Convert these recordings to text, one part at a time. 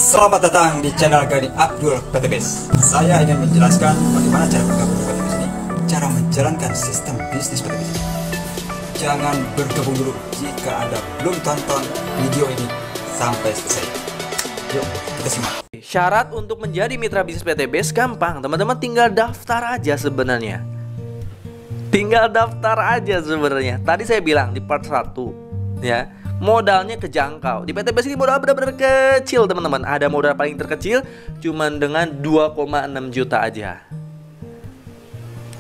Selamat datang di channel Gani Abdul PTBis. Saya ingin menjelaskan bagaimana cara bergabung di PTBis ini, cara menjalankan sistem bisnis PTBis ini. Jangan bergabung dulu jika Anda belum tonton video ini sampai selesai. Yuk, kita simak. Syarat untuk menjadi mitra bisnis PTBis gampang, teman-teman, tinggal daftar aja sebenarnya. Tinggal daftar aja sebenarnya. Tadi saya bilang di part 1 ya, modalnya kejangkau. Di PTBis ini modal benar-benar kecil, teman-teman. Ada modal paling terkecil cuman dengan 2,6 juta aja.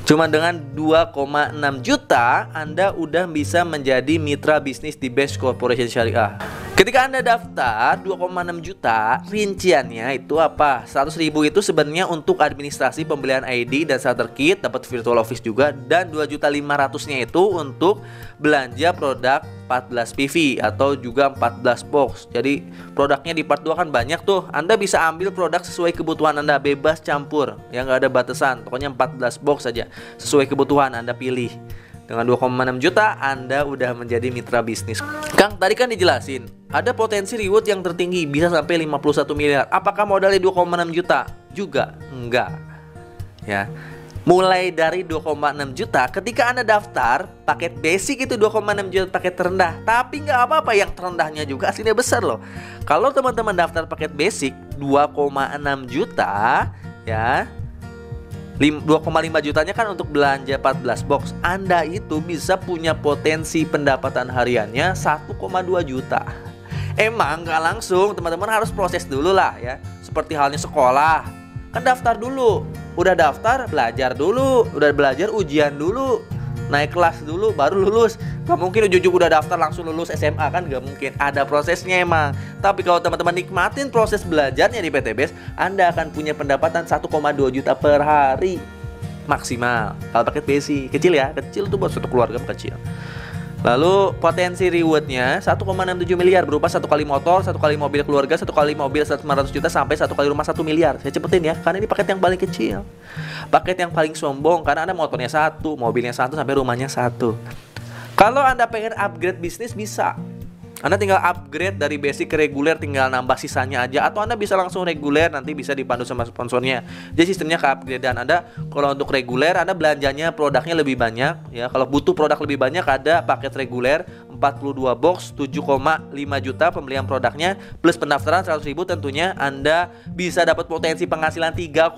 Cuman dengan 2,6 juta Anda udah bisa menjadi mitra bisnis di Best Corporation Syariah. Ketika Anda daftar 2,6 juta, rinciannya itu apa? 100.000 itu sebenarnya untuk administrasi pembelian ID dan starter kit, dapat virtual office juga, dan 2.500.000-nya itu untuk belanja produk 14 PV atau juga 14 box. Jadi produknya di part 2 kan banyak tuh. Anda bisa ambil produk sesuai kebutuhan Anda, bebas campur, yang nggak ada batasan. Pokoknya 14 box saja sesuai kebutuhan Anda pilih. Dengan 2,6 juta Anda udah menjadi mitra bisnis. Kang, tadi kan dijelasin ada potensi reward yang tertinggi bisa sampai 51 miliar. Apakah modalnya 2,6 juta? Juga enggak. Ya. Mulai dari 2,6 juta ketika Anda daftar paket basic itu 2,6 juta paket terendah. Tapi nggak apa-apa, yang terendahnya juga hasilnya besar loh. Kalau teman-teman daftar paket basic 2,6 juta ya, 2,5 jutanya kan untuk belanja 14 box. Anda itu bisa punya potensi pendapatan hariannya 1,2 juta. Emang nggak langsung, teman-teman harus proses dulu lah ya. Seperti halnya sekolah, kan daftar dulu. Udah daftar, belajar dulu. Udah belajar, ujian dulu. Naik kelas dulu, baru lulus. Gak mungkin ujuk-ujuk udah daftar langsung lulus SMA, kan gak mungkin. Ada prosesnya emang. Tapi kalau teman-teman nikmatin proses belajarnya di PTBis, Anda akan punya pendapatan 1,2 juta per hari maksimal. Kalau paket basic, kecil ya. Kecil tuh buat satu keluarga kecil. Lalu potensi rewardnya 1,67 miliar berupa 1 kali motor, 1 kali mobil keluarga, 1 kali mobil 1,500 juta sampai 1 kali rumah 1 miliar. Saya cepetin ya, karena ini paket yang paling kecil. Paket yang paling sombong karena Anda motornya 1, mobilnya 1, sampai rumahnya 1. Kalau Anda pengen upgrade bisnis bisa. Anda tinggal upgrade dari basic ke reguler, tinggal nambah sisanya aja. Atau Anda bisa langsung reguler, nanti bisa dipandu sama sponsornya. Jadi sistemnya ke upgradean Anda. Kalau untuk reguler, Anda belanjanya produknya lebih banyak ya. Kalau butuh produk lebih banyak, ada paket reguler 42 box 7,5 juta pembelian produknya plus pendaftaran 100.000. Tentunya Anda bisa dapat potensi penghasilan 3,6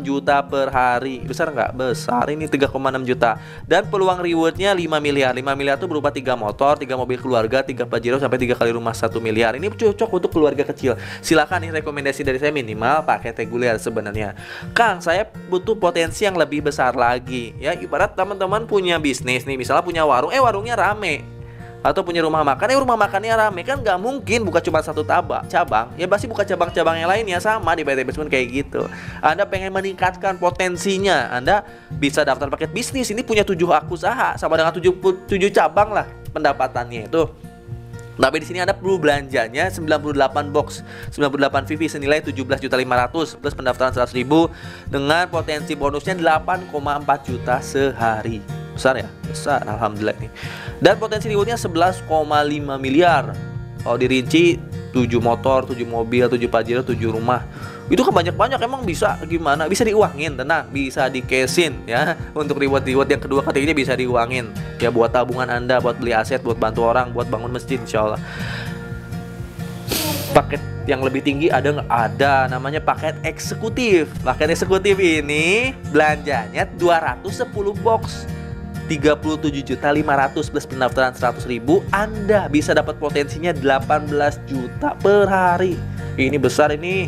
juta per hari. Besar nggak? Besar, ini 3,6 juta. Dan peluang rewardnya 5 miliar. 5 miliar itu berupa 3 motor, 3 mobil keluarga, 3 Pajero sampai 3 kali rumah 1 miliar. Ini cocok untuk keluarga kecil. Silakan, nih rekomendasi dari saya minimal paket reguler sebenarnya. Kang, saya butuh potensi yang lebih besar lagi. Ya, ibarat teman-teman punya bisnis nih, misalnya punya warung, warungnya rame. Atau punya rumah makan, rumah makannya rame. Kan nggak mungkin buka cuma satu cabang. Ya pasti buka cabang-cabang yang lainnya. Sama di PTBis pun kayak gitu. Anda pengen meningkatkan potensinya, Anda bisa daftar paket bisnis. Ini punya 7 usaha sama dengan 7 cabang lah pendapatannya itu. Tapi di sini Anda perlu belanjanya 98 box 98 VV senilai 17.500.000 plus pendaftaran 100.000 dengan potensi bonusnya 8,4 juta sehari. Besar ya? Besar, alhamdulillah nih. Dan potensi rewardnya 11,5 miliar. Kalau dirinci 7 motor, 7 mobil, 7 Pajero, 7 rumah. Itu kan banyak-banyak, emang bisa gimana? Bisa diuangin, tenang, bisa di cashin ya. Untuk reward-reward yang kedua ketiganya bisa diuangin. Ya buat tabungan Anda, buat beli aset, buat bantu orang, buat bangun masjid insyaallah. Paket yang lebih tinggi ada nggak? Ada, namanya paket eksekutif. Paket eksekutif ini belanjanya 210 box 37.500.000 plus pendaftaran 100.000. Anda bisa dapat potensinya 18 juta per hari. Ini besar ini.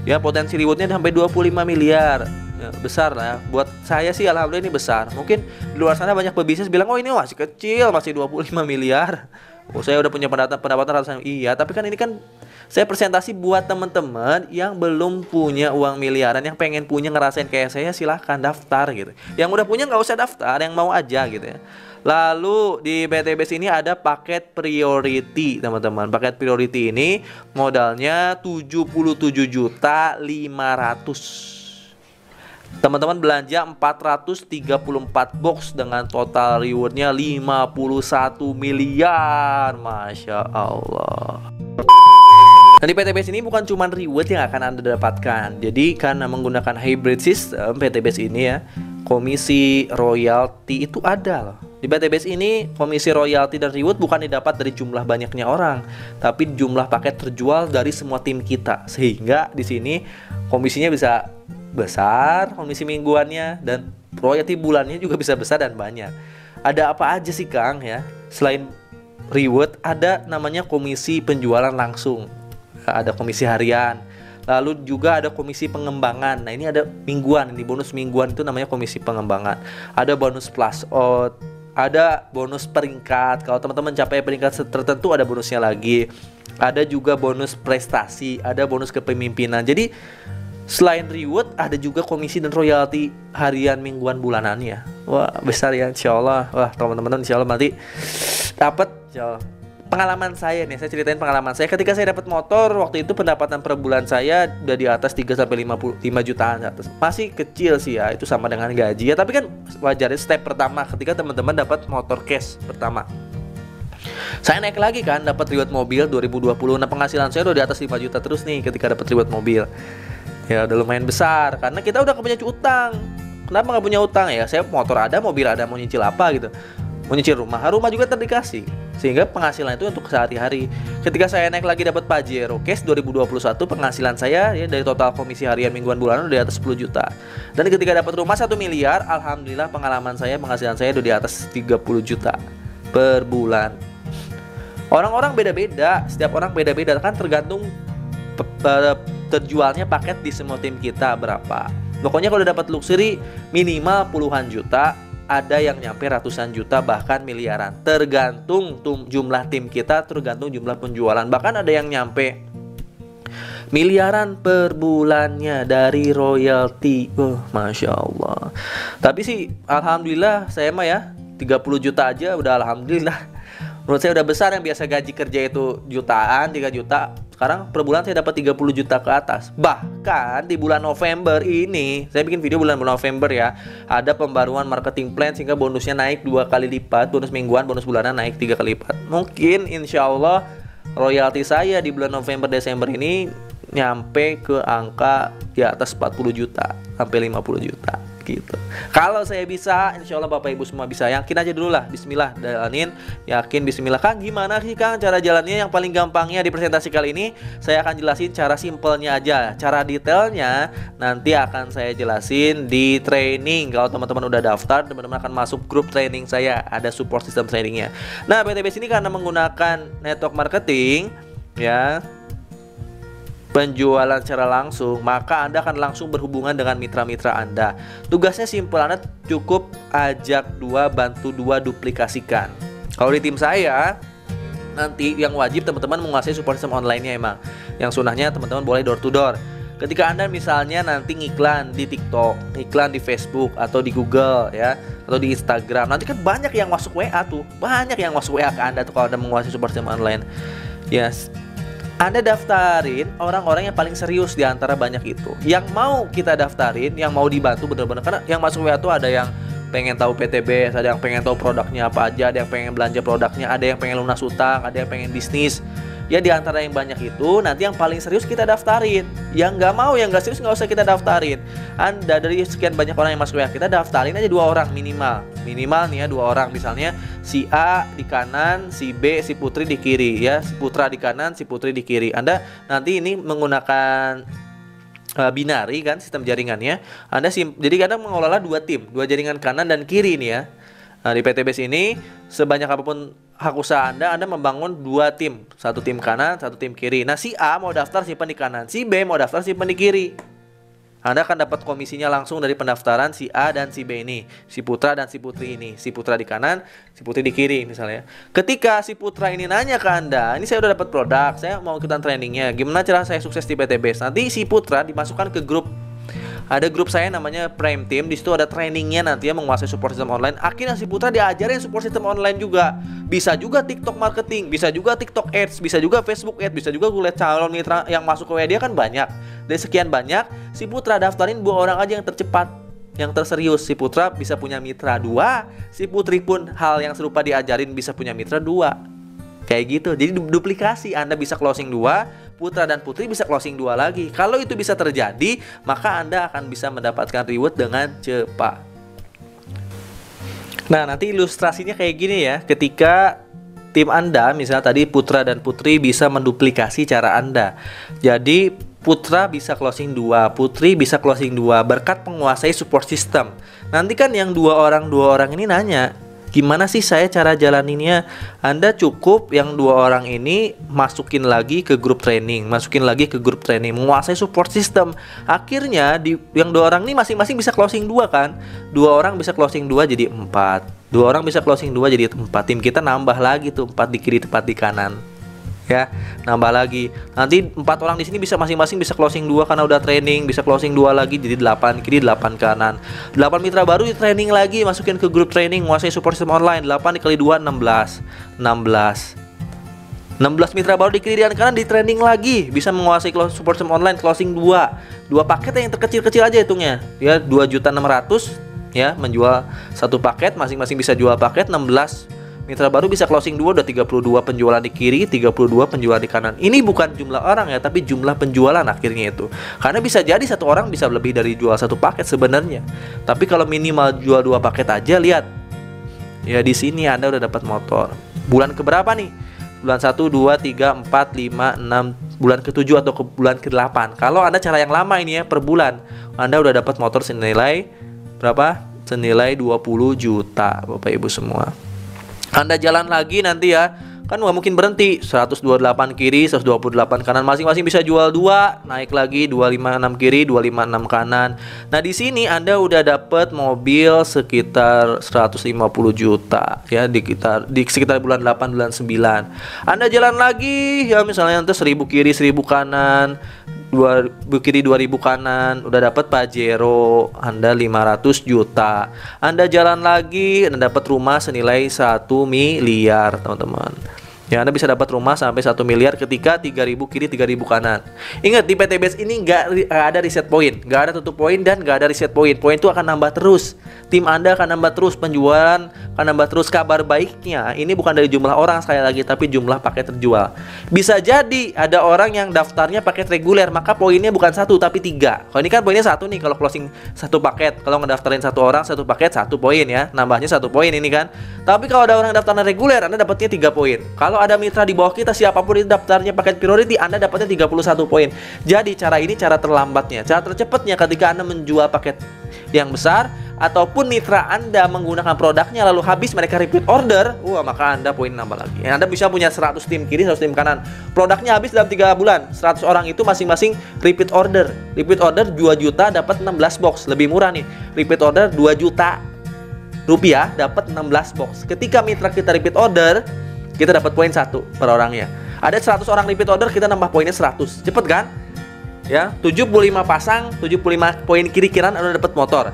Ya, potensi rewardnya sampai 25 miliar. Ya, besar lah. Buat saya sih alhamdulillah ini besar. Mungkin di luar sana banyak pebisnis bilang, oh ini masih kecil, masih 25 miliar. Oh, saya udah punya pendapatan ratusan. Iya, tapi kan ini kan saya presentasi buat teman-teman yang belum punya uang miliaran, yang pengen punya, ngerasain kayak saya, silahkan daftar gitu. Yang udah punya nggak usah daftar, yang mau aja gitu ya. Lalu di PTBis ini ada paket priority, teman-teman. Paket priority ini modalnya 77.500.000. Teman-teman belanja 434 box dengan total rewardnya 51 miliar. Masya Allah. Dan di PTBase ini bukan cuma reward yang akan Anda dapatkan. Jadi karena menggunakan hybrid system PTBase ini ya, komisi royalti itu ada loh. Di PTBase ini komisi royalti dan reward bukan didapat dari jumlah banyaknya orang, tapi jumlah paket terjual dari semua tim kita. Sehingga di sini komisinya bisa besar, komisi mingguannya, dan royalti bulannya juga bisa besar dan banyak. Ada apa aja sih Kang ya? Selain reward ada namanya komisi penjualan langsung. Ada komisi harian, lalu juga ada komisi pengembangan. Nah ini ada mingguan, ini bonus mingguan itu namanya komisi pengembangan. Ada bonus plus out, ada bonus peringkat. Kalau teman-teman capai peringkat tertentu ada bonusnya lagi. Ada juga bonus prestasi, ada bonus kepemimpinan. Jadi selain reward ada juga komisi dan royalti harian, mingguan, bulanannya. Wah besar ya insya Allah. Wah teman-teman insya Allah nanti dapat insya Allah. Pengalaman saya nih, saya ceritain pengalaman saya. Ketika saya dapat motor, waktu itu pendapatan per bulan saya udah di atas 3-5 jutaan atas. Masih kecil sih ya, itu sama dengan gaji ya. Tapi kan wajarnya step pertama ketika teman-teman dapat motor cash pertama. Saya naik lagi kan, dapat reward mobil 2020. Nah penghasilan saya udah di atas 5 juta terus nih ketika dapat reward mobil. Ya udah lumayan besar, karena kita udah punya utang. Kenapa nggak punya utang ya? Saya motor ada, mobil ada, mau nyicil apa gitu. Mau nyicil rumah juga terdikasih. Sehingga penghasilan itu untuk sehari-hari. Ketika saya naik lagi dapat Pajero Cash 2021, penghasilan saya ya dari total komisi harian, mingguan, bulanan udah di atas 10 juta. Dan ketika dapat rumah 1 miliar, alhamdulillah penghasilan saya udah di atas 30 juta per bulan. Orang-orang beda-beda, setiap orang beda-beda kan, tergantung terjualnya paket di semua tim kita berapa. Pokoknya kalau dapat luxury minimal puluhan juta, ada yang nyampe ratusan juta, bahkan miliaran. Tergantung jumlah tim kita, tergantung jumlah penjualan. Bahkan ada yang nyampe miliaran per bulannya dari royalti. Masya Allah. Tapi sih alhamdulillah saya mah ya 30 juta aja udah alhamdulillah. Menurut saya udah besar. Yang biasa gaji kerja itu jutaan, 3 juta, sekarang per bulan saya dapat 30 juta ke atas. Bahkan di bulan November ini, saya bikin video bulan November ya, ada pembaruan marketing plan sehingga bonusnya naik 2 kali lipat. Bonus mingguan, bonus bulanan naik 3 kali lipat. Mungkin insya Allah royalti saya di bulan November Desember ini nyampe ke angka di atas 40 juta sampai 50 juta gitu. Kalau saya bisa, insya Allah Bapak Ibu semua bisa. Yakin aja dulu lah, bismillah, jalanin, yakin, bismillah. Kang gimana sih Kang cara jalannya? Yang paling gampangnya di presentasi kali ini saya akan jelasin cara simpelnya aja. Cara detailnya nanti akan saya jelasin di training. Kalau teman-teman udah daftar, teman-teman akan masuk grup training saya, ada support system trainingnya. Nah PTBase ini karena menggunakan network marketing ya, penjualan secara langsung, maka Anda akan langsung berhubungan dengan mitra-mitra Anda. Tugasnya simpel, Anda cukup ajak 2, bantu 2, duplikasikan. Kalau di tim saya, nanti yang wajib teman-teman menguasai support system online-nya emang. Yang sunahnya teman-teman boleh door to door. Ketika Anda misalnya nanti ngiklan di TikTok, iklan di Facebook atau di Google ya, atau di Instagram, nanti kan banyak yang masuk WA tuh, banyak yang masuk WA ke Anda tuh kalau Anda menguasai support system online. Yes. Anda daftarin orang-orang yang paling serius di antara banyak itu, yang mau kita daftarin, yang mau dibantu bener-bener. Karena yang masuk WA tuh ada yang pengen tahu PTBase, ada yang pengen tahu produknya apa aja, ada yang pengen belanja produknya, ada yang pengen lunas utang, ada yang pengen bisnis. Ya di antara yang banyak itu, nanti yang paling serius kita daftarin. Yang nggak mau, yang nggak serius nggak usah kita daftarin. Anda dari sekian banyak orang yang masuk WA kita, daftarin aja 2 orang minimal. Minimal nih ya 2 orang. Misalnya si A di kanan, si B, si Putri di kiri ya. Si Putra di kanan, si Putri di kiri. Anda nanti ini menggunakan binari kan sistem jaringannya. Jadi kadang mengelola 2 tim, 2 jaringan kanan dan kiri nih ya. Nah, di PTBase ini sebanyak apapun hak usaha Anda membangun 2 tim, 1 tim kanan, 1 tim kiri. Nah si A mau daftar simpan di kanan, si B mau daftar simpan di kiri. Anda akan dapat komisinya langsung dari pendaftaran si A dan si B ini, si Putra dan si Putri ini. Si Putra di kanan, si Putri di kiri misalnya. Ketika si Putra ini nanya ke Anda, ini saya udah dapat produk, saya mau ikutan trainingnya, gimana cara saya sukses di PTBase? Nanti si Putra dimasukkan ke grup. Ada grup saya namanya Prime Team. Di situ ada trainingnya nanti ya, menguasai support system online. Akhirnya si Putra diajarin support system online juga. Bisa juga TikTok marketing, bisa juga TikTok Ads, bisa juga Facebook Ads, bisa juga Google Ads. Calon mitra yang masuk ke WA dia kan banyak. Dari sekian banyak, si Putra daftarin 2 orang aja yang tercepat, yang terserius. Si Putra bisa punya mitra 2, si Putri pun hal yang serupa diajarin bisa punya mitra 2. Kayak gitu. Jadi duplikasi. Anda bisa closing 2, putra dan putri bisa closing 2 lagi. Kalau itu bisa terjadi, maka Anda akan bisa mendapatkan reward dengan cepat. Nah, nanti ilustrasinya kayak gini ya. Ketika tim Anda, misalnya tadi putra dan putri bisa menduplikasi cara Anda. Jadi putra bisa closing 2, putri bisa closing 2 berkat menguasai support system. Nanti kan yang dua orang ini nanya, gimana sih saya cara jalaninnya? Anda cukup yang 2 orang ini masukin lagi ke grup training, menguasai support system. Akhirnya yang 2 orang ini masing-masing bisa closing 2 kan? 2 orang bisa closing 2 jadi 4. 2 orang bisa closing 2 jadi 4. Tim kita nambah lagi tuh, 4 di kiri, 4 di kanan. Ya, nambah lagi. Nanti 4 orang di sini bisa masing-masing bisa closing 2 karena udah training, bisa closing 2 lagi jadi 8 kiri, 8 kanan. 8 mitra baru di training lagi, masukin ke grup training, menguasai support system online. 8 dikali 2 16. 16 mitra baru di kiri dan kanan di training lagi, bisa menguasai support system online, closing 2. 2 paket yang terkecil-kecil aja hitungnya. Ya, 2.600.000 ya, menjual 1 paket, masing-masing bisa jual paket. 16 mitra baru bisa closing 2, udah 32 penjualan di kiri, 32 penjualan di kanan. Ini bukan jumlah orang ya, tapi jumlah penjualan akhirnya itu. Karena bisa jadi satu orang bisa lebih dari jual 1 paket sebenarnya. Tapi kalau minimal jual 2 paket aja, lihat. Ya di sini Anda udah dapat motor. Bulan keberapa nih? Bulan 1, 2, 3, 4, 5, 6, bulan ke-7 atau ke bulan ke-8. Kalau Anda cara yang lama ini ya, per bulan, Anda udah dapat motor senilai berapa? Senilai 20 juta, Bapak Ibu semua. Anda jalan lagi nanti ya, kan nggak mungkin berhenti. 128 kiri, 128 kanan, masing-masing bisa jual 2, naik lagi 256 kiri, 256 kanan. Nah di sini Anda udah dapat mobil sekitar 150 juta ya, di sekitar bulan 8, bulan 9. Anda jalan lagi ya, misalnya nanti 1000 kiri, 1000 kanan, 2 kiri 2000 kanan, udah dapat Pajero Anda 500 juta. Anda jalan lagi, Anda dapat rumah senilai 1 miliar, teman-teman. Ya, Anda bisa dapat rumah sampai 1 miliar ketika 3000 kiri 3000 kanan. Ingat, di PTBS ini nggak ada reset point, nggak ada tutup poin, dan nggak ada reset point. Poin itu akan nambah terus. Tim Anda akan nambah terus, penjualan akan nambah terus. Kabar baiknya, ini bukan dari jumlah orang sekali lagi, tapi jumlah paket terjual. Bisa jadi ada orang yang daftarnya paket reguler, maka poinnya bukan 1 tapi 3. Kalau ini kan poinnya 1 nih, kalau closing 1 paket. Kalau ngedaftarin 1 orang 1 paket 1 poin ya, nambahnya 1 poin ini kan. Tapi kalau ada orang daftarnya reguler, Anda dapatnya 3 poin. Kalau ada mitra di bawah kita, siapapun itu daftarnya paket priority, Anda dapatnya 31 poin. Jadi cara ini cara terlambatnya. Cara tercepatnya ketika Anda menjual paket yang besar, ataupun mitra Anda menggunakan produknya lalu habis, mereka repeat order, maka Anda poin nambah lagi. Anda bisa punya 100 tim kiri, 100 tim kanan. Produknya habis dalam 3 bulan. 100 orang itu masing-masing repeat order. Repeat order 2 juta dapat 16 box. Lebih murah nih. Repeat order 2 juta rupiah dapat 16 box. Ketika mitra kita repeat order, kita dapat poin 1 per orangnya. Ada 100 orang repeat order, kita nambah poinnya 100. Cepet kan? Ya, 75 pasang, 75 poin kiri kanan Anda dapat motor.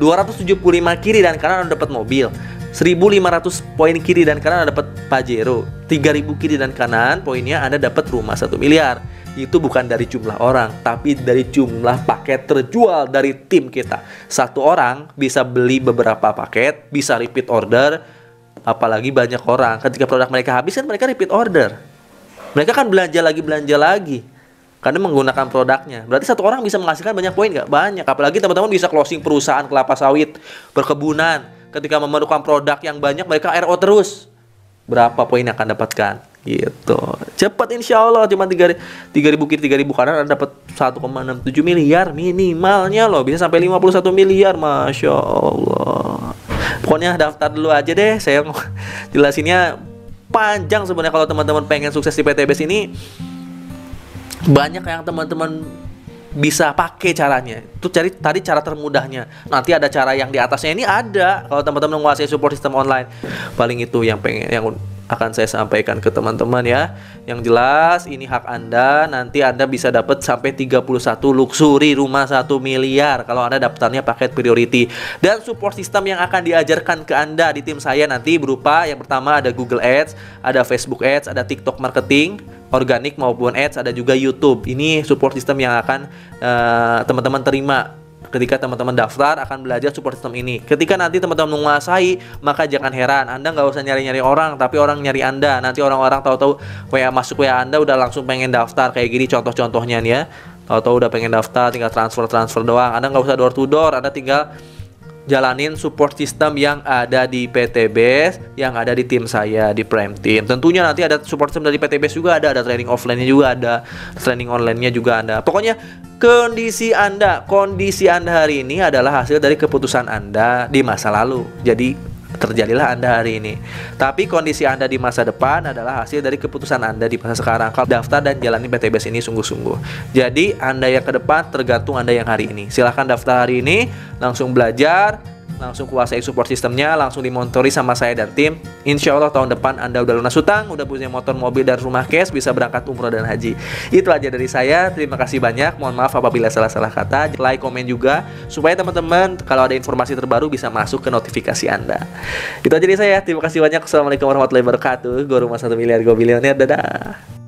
275 kiri dan kanan Anda dapat mobil. 1500 poin kiri dan kanan Anda dapat Pajero. 3000 kiri dan kanan poinnya Anda dapat rumah 1 miliar. Itu bukan dari jumlah orang, tapi dari jumlah paket terjual dari tim kita. 1 orang bisa beli beberapa paket, bisa repeat order. Apalagi banyak orang, ketika produk mereka habis kan mereka repeat order. Mereka kan belanja lagi karena menggunakan produknya. Berarti 1 orang bisa menghasilkan banyak poin nggak? Banyak. Apalagi teman-teman bisa closing perusahaan kelapa sawit, perkebunan. Ketika memerlukan produk yang banyak, mereka RO terus. Berapa poin yang akan dapatkan? Gitu. Cepat insya Allah, cuma 3000 kiri 3000 kanan Anda dapat 1,67 miliar minimalnya loh. Bisa sampai 51 miliar, Masya Allah. Pokoknya daftar dulu aja deh. Saya jelasinnya panjang sebenarnya. Kalau teman-teman pengen sukses di PTBS ini, banyak yang teman-teman bisa pakai caranya. Itu cari tadi cara termudahnya. Nanti ada cara yang di atasnya ini ada. Kalau teman-teman menguasai support system online, paling itu yang akan saya sampaikan ke teman-teman ya. Yang jelas ini hak Anda. Nanti Anda bisa dapat sampai 31 luxury rumah 1 miliar kalau Anda daftarnya paket priority. Dan support system yang akan diajarkan ke Anda di tim saya nanti berupa yang pertama ada Google Ads, ada Facebook Ads, ada TikTok marketing, organik maupun ads, ada juga YouTube. Ini support system yang akan teman-teman terima ketika teman-teman daftar akan belajar support system ini. Ketika nanti teman-teman menguasai, maka jangan heran, Anda nggak usah nyari-nyari orang, tapi orang nyari Anda. Nanti orang-orang tahu-tahu masuk WA Anda udah langsung pengen daftar. Kayak gini contoh-contohnya nih ya. Tahu-tahu udah pengen daftar, tinggal transfer doang. Anda nggak usah door to door, Anda tinggal jalanin support system yang ada di PTBase, yang ada di tim saya di Prime Team. Tentunya nanti ada support system dari PTBase juga ada training offline-nya juga ada, training online-nya juga ada. Pokoknya kondisi Anda hari ini adalah hasil dari keputusan Anda di masa lalu. Jadi terjadilah Anda hari ini. Tapi kondisi Anda di masa depan adalah hasil dari keputusan Anda di masa sekarang. Kalau daftar dan jalani PTBase ini sungguh-sungguh. Jadi Anda yang ke depan tergantung Anda yang hari ini. Silahkan daftar hari ini, langsung belajar, langsung kuasai support sistemnya, langsung dimontori sama saya dan tim. Insya Allah tahun depan Anda udah lunas hutang, udah punya motor, mobil, dan rumah cash, bisa berangkat umroh dan haji. Itu aja dari saya. Terima kasih banyak. Mohon maaf apabila salah-salah kata. Like, komen juga supaya teman-teman kalau ada informasi terbaru bisa masuk ke notifikasi Anda. Itu aja dari saya. Terima kasih banyak. Assalamualaikum warahmatullahi wabarakatuh. Gue rumah 1 miliar, gue bilioner. Dadah.